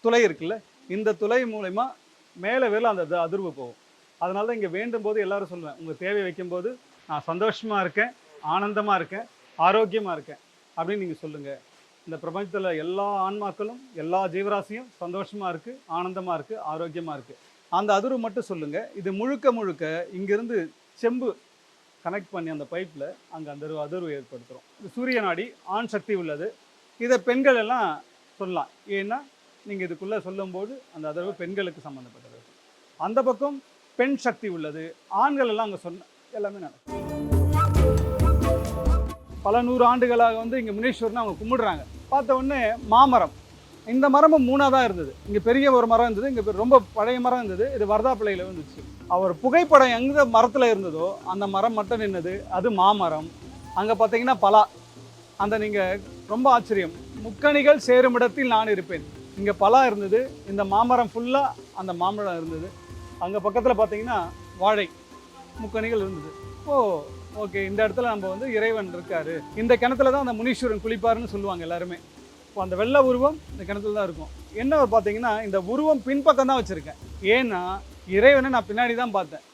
துளை இருக்குல்ல, இந்த துளை மூலயமா மேலே வேலை அந்த அதிர்வு போகும். அதனால தான் இங்கே வேண்டும் போது எல்லாரும் சொல்லுவேன், உங்கள் தேவை வைக்கும்போது நான் சந்தோஷமாக இருக்கேன், ஆனந்தமாக இருக்கேன், ஆரோக்கியமாக இருக்கேன் அப்படின்னு நீங்கள் சொல்லுங்கள். இந்த பிரபஞ்சத்தில் எல்லா ஆன்மாக்களும் எல்லா ஜீவராசியும் சந்தோஷமாக இருக்குது, ஆனந்தமாக இருக்குது, ஆரோக்கியமாக இருக்குது. அந்த அதிர்வு மட்டும் சொல்லுங்கள். இது முழுக்க முழுக்க இங்கேருந்து செம்பு கனெக்ட் பண்ணி அந்த பைப்பில் அங்கே அந்த அதிர்வு ஏற்படுத்துகிறோம். இது சூரிய நாடி ஆண் சக்தி உள்ளது. இதை பெண்கள் எல்லாம் சொல்லலாம். ஏன்னா நீங்கள் இதுக்குள்ளே சொல்லும்போது அந்த அதிர்வு பெண்களுக்கு சம்மந்தப்பட்டது. அந்த பக்கம் பெண் சக்தி உள்ளது, ஆண்கள் எல்லாம் அங்கே சொன்ன எல்லாமே நடக்கும். பல 100 ஆண்டுகளாக வந்து இங்கே முனீஸ்வரன் அவங்க கும்பிடுறாங்க. பார்த்த உடனே மாமரம், இந்த மரமும் 3ஆக தான் இருந்தது. இங்கே பெரிய ஒரு மரம் இருந்தது, இங்கே ரொம்ப பழைய மரம் இருந்தது. இது வரதாப்பிள்ளையில் வந்துச்சு. அவர் புகைப்படம் எங்கே மரத்தில் இருந்ததோ அந்த மரம் மட்டும் நின்னது, அது மாமரம். அங்கே பார்த்தீங்கன்னா பலா, அந்த நீங்கள் ரொம்ப ஆச்சரியம், முக்கணிகள் சேரும் இடத்தில் நான் இருப்பேன். இங்கே பலா இருந்தது, இந்த மாமரம் ஃபுல்லாக அந்த மாம்பழம் இருந்தது. அங்கே பக்கத்தில் பார்த்தீங்கன்னா வாழை, முக்கணிகள் இருந்தது. ஓகே, இந்த இடத்துல நம்ம வந்து இறைவன் இருக்காரு. இந்த கிணத்துல தான் அந்த முனீஸ்வரன் குளிப்பாருன்னு சொல்லுவாங்க எல்லாருமே. இப்போ அந்த வெள்ளை உருவம் இந்த கிணத்துல தான் இருக்கும். என்ன பார்த்தீங்கன்னா இந்த உருவம் பின்பக்கம் தான் வச்சுருக்கேன். ஏன்னா இறைவனை நான் பின்னாடி தான் பார்த்தேன்.